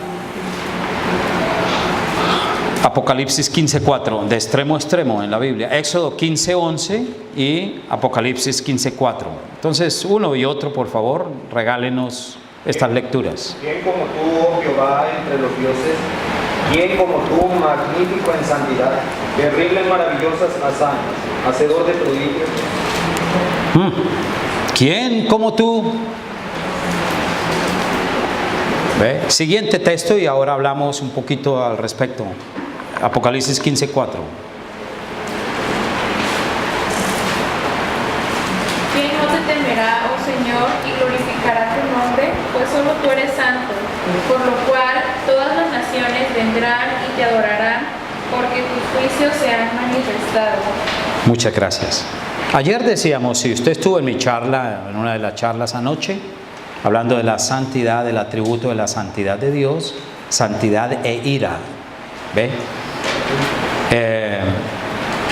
Apocalipsis 15:4, de extremo a extremo en la Biblia. Éxodo 15:11 y Apocalipsis 15:4. Entonces, uno y otro, por favor, regálenos estas lecturas. ¿Quién como tú, oh Jehová, entre los dioses? ¿Quién como tú, magnífico en santidad, terrible en maravillosas hazañas, hacedor de prodigios? ¿Quién como tú? ¿Ve? Siguiente texto y ahora hablamos un poquito al respecto. Apocalipsis 15:4. ¿Quién no te temerá, oh Señor, y glorificará tu nombre? Pues solo tú eres santo, por lo cual todas las naciones vendrán y te adorarán, porque tus juicios se han manifestado. Muchas gracias. Ayer decíamos, si usted estuvo en mi charla, en una de las charlas anoche, hablando de la santidad, del atributo de la santidad de Dios, santidad e ira. ¿Ve?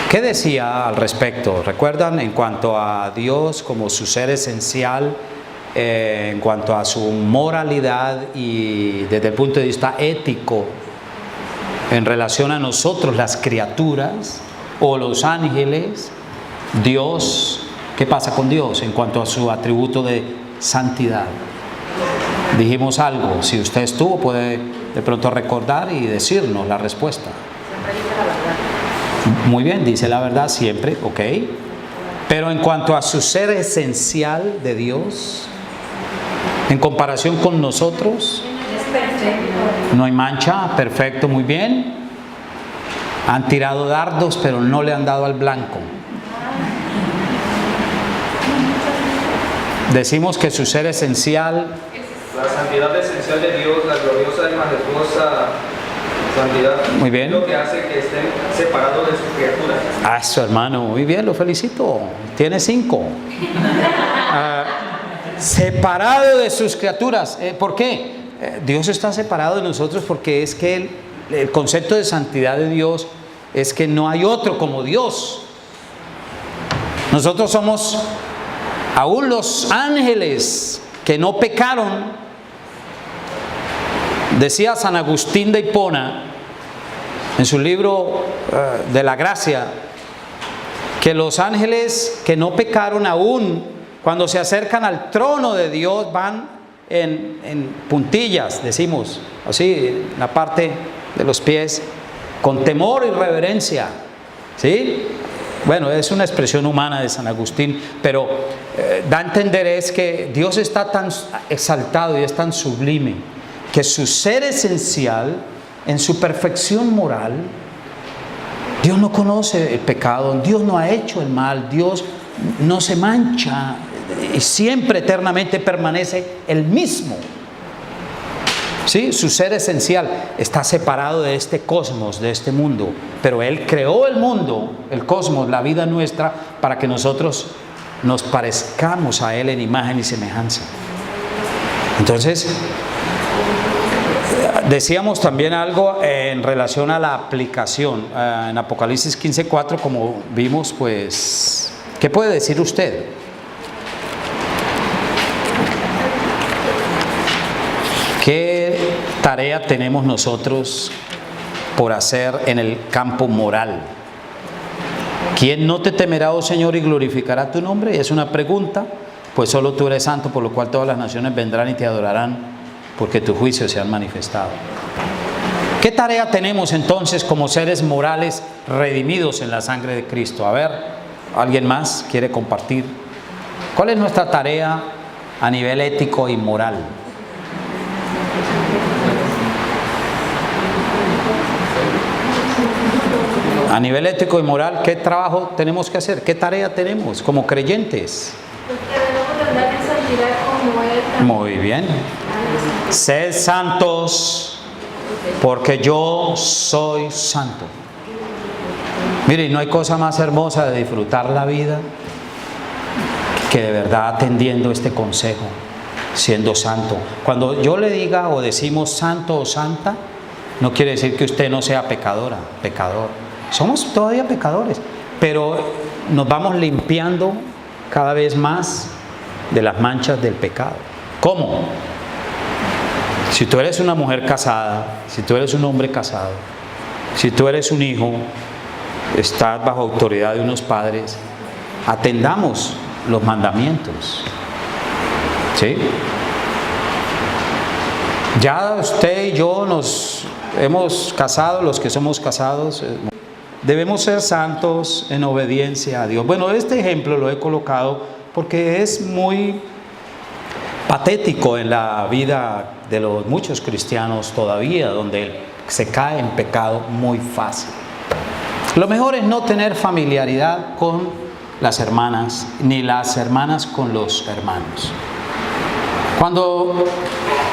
¿Qué decía al respecto? ¿Recuerdan? En cuanto a Dios como su ser esencial, en cuanto a su moralidad y desde el punto de vista ético, en relación a nosotros, las criaturas o los ángeles, Dios, ¿qué pasa con Dios en cuanto a su atributo de santidad? Dijimos algo, si usted estuvo puede de pronto recordar y decirnos la respuesta. Siempre dice la verdad. Muy bien, dice la verdad siempre, ok. Pero en cuanto a su ser esencial de Dios, en comparación con nosotros, no hay mancha, perfecto, muy bien. Han tirado dardos, pero no le han dado al blanco. Decimos que su ser esencial, La santidad esencial de Dios, la gloriosa y majestuosa santidad, Muy bien. es lo que hace que estén separados de sus criaturas. Su hermano, muy bien, lo felicito. Tiene 5. Separado de sus criaturas. ¿Por qué? Dios está separado de nosotros porque es que el concepto de santidad de Dios es que no hay otro como Dios. Nosotros somos aún los ángeles que no pecaron. Decía San Agustín de Hipona en su libro de la gracia que los ángeles que no pecaron aún cuando se acercan al trono de Dios van en puntillas, decimos así, en la parte de los pies, con temor y reverencia, ¿sí? Bueno, es una expresión humana de San Agustín, pero da a entender es que Dios está tan exaltado y es tan sublime que su ser esencial, en su perfección moral, Dios no conoce el pecado, Dios no ha hecho el mal, Dios no se mancha y siempre eternamente permanece el mismo. ¿Sí? Su ser esencial está separado de este cosmos, de este mundo, pero Él creó el mundo, el cosmos, la vida nuestra, para que nosotros nos parezcamos a Él en imagen y semejanza. Entonces, decíamos también algo en relación a la aplicación. En Apocalipsis 15:4, como vimos, pues, ¿qué puede decir usted? ¿Qué tarea tenemos nosotros por hacer en el campo moral? ¿Quién no te temerá, oh Señor, y glorificará tu nombre? Es una pregunta, pues solo tú eres santo, por lo cual todas las naciones vendrán y te adorarán, porque tus juicios se han manifestado. ¿Qué tarea tenemos entonces como seres morales redimidos en la sangre de Cristo? A ver, ¿alguien más quiere compartir? ¿Cuál es nuestra tarea a nivel ético y moral? A nivel ético y moral, ¿qué trabajo tenemos que hacer? ¿Qué tarea tenemos como creyentes? Porque debemos de andar en santidad como Él también. Muy bien. Sed santos, porque yo soy santo. Mire, no hay cosa más hermosa de disfrutar la vida que de verdad atendiendo este consejo, siendo santo. Cuando yo le diga o decimos santo o santa, no quiere decir que usted no sea pecadora, pecador. Somos todavía pecadores, pero nos vamos limpiando cada vez más de las manchas del pecado. ¿Cómo? Si tú eres una mujer casada, si tú eres un hombre casado, si tú eres un hijo, estás bajo autoridad de unos padres, atendamos los mandamientos. ¿Sí? Ya usted y yo nos hemos casado, los que somos casados, debemos ser santos en obediencia a Dios. Bueno, este ejemplo lo he colocado porque es muy patético en la vida de los muchos cristianos todavía, donde se cae en pecado muy fácil. Lo mejor es no tener familiaridad con las hermanas, ni las hermanas con los hermanos. Cuando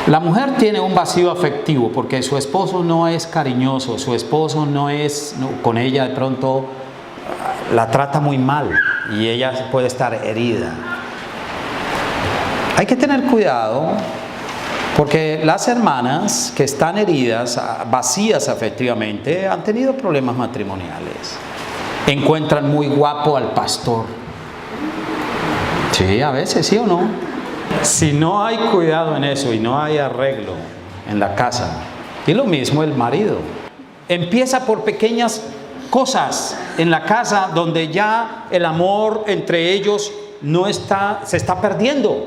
la mujer tiene un vacío afectivo porque su esposo no es cariñoso, su esposo con ella de pronto la trata muy mal y ella puede estar herida. Hay que tener cuidado porque las hermanas que están heridas, vacías afectivamente, han tenido problemas matrimoniales. Encuentran muy guapo al pastor. Sí, a veces, ¿sí o no? Si no hay cuidado en eso y no hay arreglo en la casa, y lo mismo el marido. Empieza por pequeñas cosas en la casa donde ya el amor entre ellos se está perdiendo.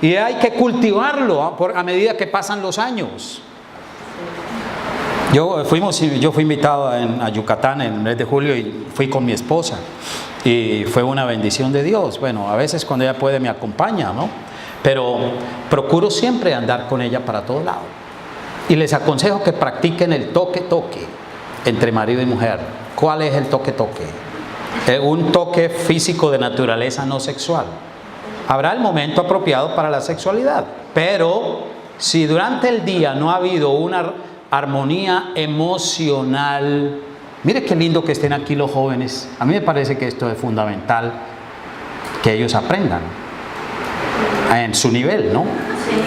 Y hay que cultivarlo a medida que pasan los años. Yo fui invitado a Yucatán en el mes de julio y fui con mi esposa. Y fue una bendición de Dios. Bueno, a veces cuando ella puede me acompaña, ¿no? Pero procuro siempre andar con ella para todos lados. Y les aconsejo que practiquen el toque-toque entre marido y mujer. ¿Cuál es el toque-toque? Un toque físico de naturaleza no sexual. Habrá el momento apropiado para la sexualidad, pero si durante el día no ha habido una armonía emocional, mire qué lindo que estén aquí los jóvenes. A mí me parece que esto es fundamental que ellos aprendan en su nivel, ¿no?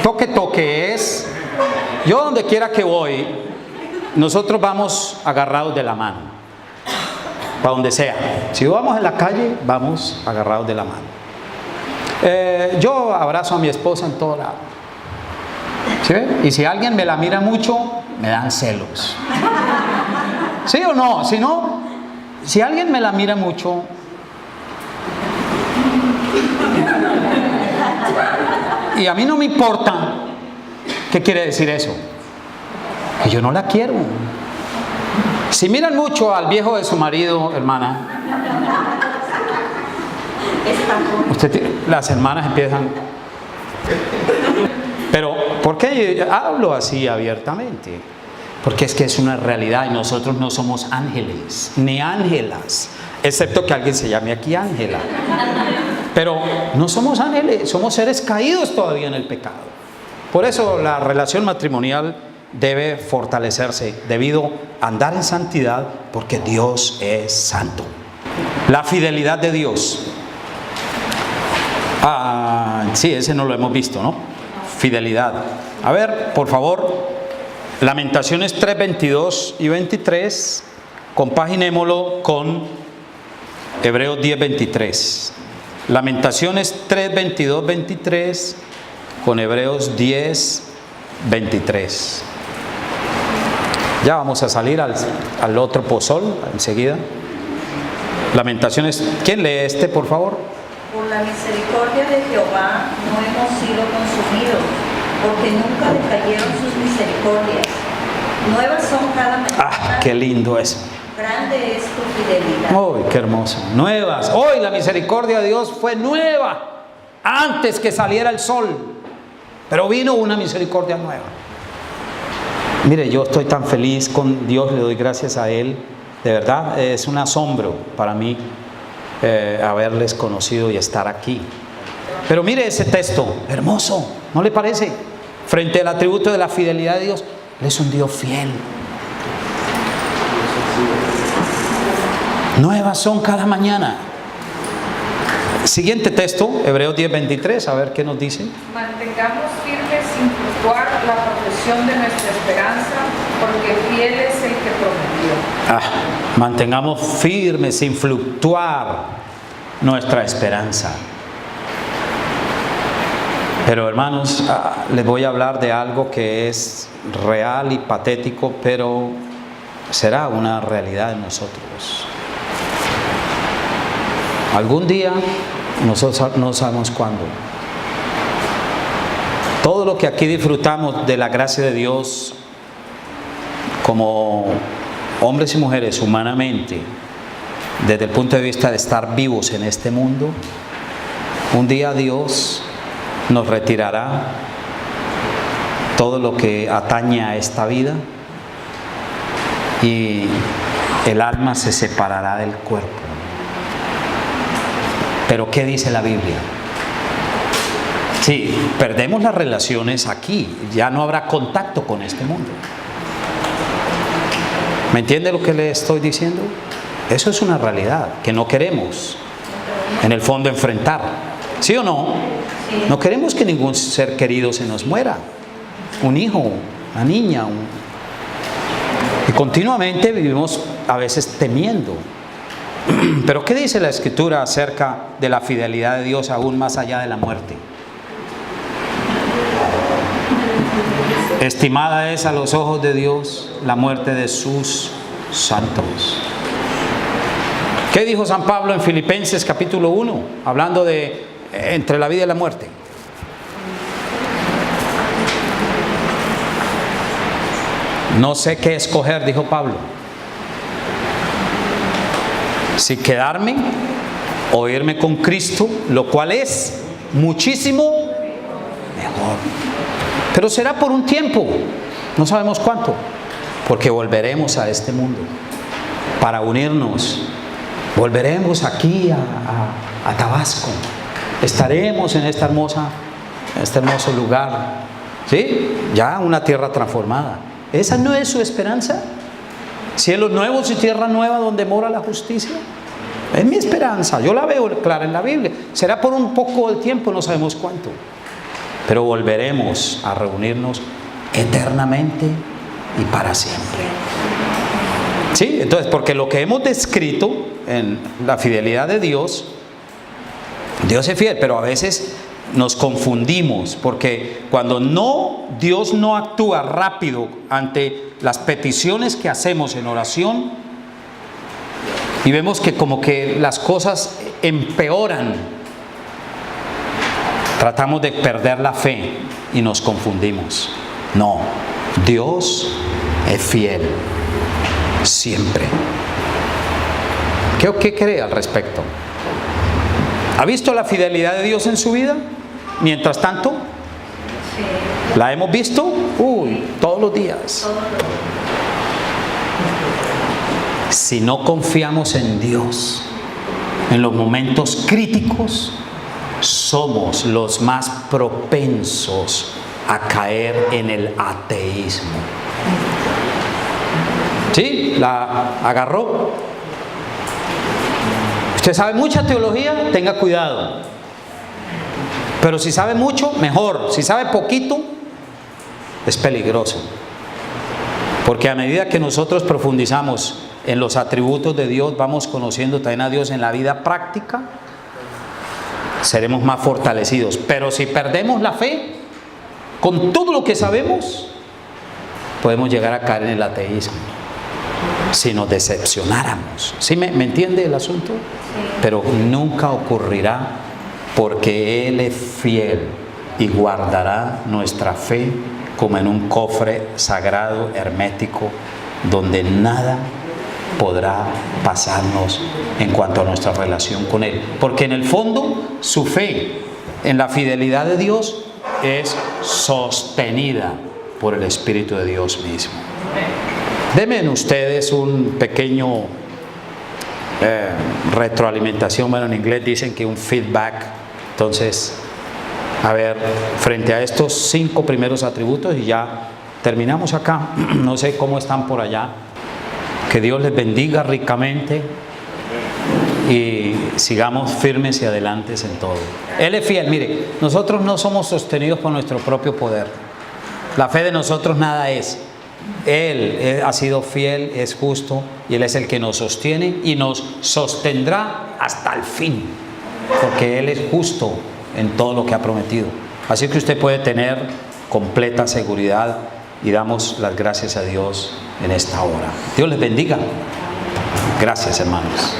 Toque es, yo donde quiera que voy, nosotros vamos agarrados de la mano, para donde sea. Si vamos en la calle, vamos agarrados de la mano. Yo abrazo a mi esposa en todo lado. ¿Sí? Y si alguien me la mira mucho, me dan celos. ¿Sí o no? Si alguien me la mira mucho, y a mí no me importa, ¿qué quiere decir eso? Que yo no la quiero. Si miran mucho al viejo de su marido, hermana, las hermanas empiezan. Pero ¿por qué hablo así abiertamente? Porque es que es una realidad y nosotros no somos ángeles ni ángelas, excepto que alguien se llame aquí Ángela. Pero no somos ángeles, somos seres caídos todavía en el pecado. Por eso la relación matrimonial debe fortalecerse debido a andar en santidad, porque Dios es santo. La fidelidad de Dios. Sí, ese no lo hemos visto, ¿no? Fidelidad. A ver, por favor, Lamentaciones 3, 22 y 23, compaginémoslo con Hebreos 10, 23. Lamentaciones 3, 22, 23 con Hebreos 10, 23. Ya vamos a salir al otro pozol enseguida. Lamentaciones, ¿quién lee este, por favor? Por la misericordia de Jehová no hemos sido consumidos, porque nunca decayeron sus misericordias. Nuevas son cada mañana. Qué lindo eso. Grande es tu fidelidad. ¡Uy, qué hermoso! Nuevas. Hoy la misericordia de Dios fue nueva, antes que saliera el sol. Pero vino una misericordia nueva. Mire, yo estoy tan feliz con Dios, le doy gracias a Él. De verdad, es un asombro para mí haberles conocido y estar aquí. Pero mire ese texto, hermoso, ¿no le parece? Frente al atributo de la fidelidad de Dios, Él es un Dios fiel. Nuevas son cada mañana. Siguiente texto, Hebreos 10, 23, a ver qué nos dice. Mantengamos firmes sin fluctuar la profesión de nuestra esperanza, porque fiel es el que prometió. Mantengamos firmes sin fluctuar nuestra esperanza. Pero hermanos, les voy a hablar de algo que es real y patético, pero será una realidad en nosotros. Algún día, nosotros no sabemos cuándo, Todo lo que aquí disfrutamos de la gracia de Dios como hombres y mujeres humanamente, desde el punto de vista de estar vivos en este mundo, un día Dios nos retirará todo lo que atañe a esta vida y el alma se separará del cuerpo. Pero ¿qué dice la Biblia? Sí, perdemos las relaciones aquí, ya no habrá contacto con este mundo. ¿Me entiende lo que le estoy diciendo? Eso es una realidad que no queremos, en el fondo, enfrentar. ¿Sí o no? No queremos que ningún ser querido se nos muera. Un hijo, una niña. Y continuamente vivimos a veces temiendo. Pero ¿qué dice la Escritura acerca de la fidelidad de Dios aún más allá de la muerte? Estimada es a los ojos de Dios la muerte de sus santos. ¿Qué dijo San Pablo en Filipenses capítulo 1? Hablando de entre la vida y la muerte. No sé qué escoger, dijo Pablo. Si quedarme o irme con Cristo, lo cual es muchísimo mejor. Pero será por un tiempo, no sabemos cuánto, porque volveremos a este mundo para unirnos. Volveremos aquí a Tabasco. Estaremos en este hermoso lugar, ¿sí? Ya una tierra transformada. ¿Esa no es su esperanza? Cielos nuevos y tierra nueva donde mora la justicia. Es mi esperanza, yo la veo clara en la Biblia. Será por un poco de tiempo, no sabemos cuánto. Pero volveremos a reunirnos eternamente y para siempre. ¿Sí? Entonces, porque lo que hemos descrito en la fidelidad de Dios, Dios es fiel, pero a veces nos confundimos, porque cuando Dios no actúa rápido ante las peticiones que hacemos en oración y vemos que como que las cosas empeoran, tratamos de perder la fe y nos confundimos. No, Dios es fiel siempre. ¿Qué cree al respecto? ¿Ha visto la fidelidad de Dios en su vida? Mientras tanto, ¿la hemos visto? Todos los días. Si no confiamos en Dios en los momentos críticos, somos los más propensos a caer en el ateísmo. ¿Sí? ¿La agarró? Usted sabe mucha teología, tenga cuidado. Pero si sabe mucho, mejor. Si sabe poquito, es peligroso. Porque a medida que nosotros profundizamos en los atributos de Dios, vamos conociendo también a Dios en la vida práctica, seremos más fortalecidos. Pero si perdemos la fe, con todo lo que sabemos, podemos llegar a caer en el ateísmo. Si nos decepcionáramos. ¿Sí me entiende el asunto? Pero nunca ocurrirá, porque Él es fiel y guardará nuestra fe como en un cofre sagrado, hermético, donde nada podrá pasarnos en cuanto a nuestra relación con Él. Porque en el fondo su fe en la fidelidad de Dios es sostenida por el Espíritu de Dios mismo. Denme ustedes un pequeño retroalimentación. Bueno, en inglés dicen que un feedback. Entonces, a ver, frente a estos 5 primeros atributos, y ya terminamos acá. No sé cómo están por allá. Que Dios les bendiga ricamente y sigamos firmes y adelantes en todo. Él es fiel. Mire, nosotros no somos sostenidos por nuestro propio poder. La fe de nosotros nada es. Él ha sido fiel, es justo, y Él es el que nos sostiene y nos sostendrá hasta el fin, porque Él es justo en todo lo que ha prometido. Así que usted puede tener completa seguridad, y damos las gracias a Dios en esta hora. Dios les bendiga. Gracias, hermanos.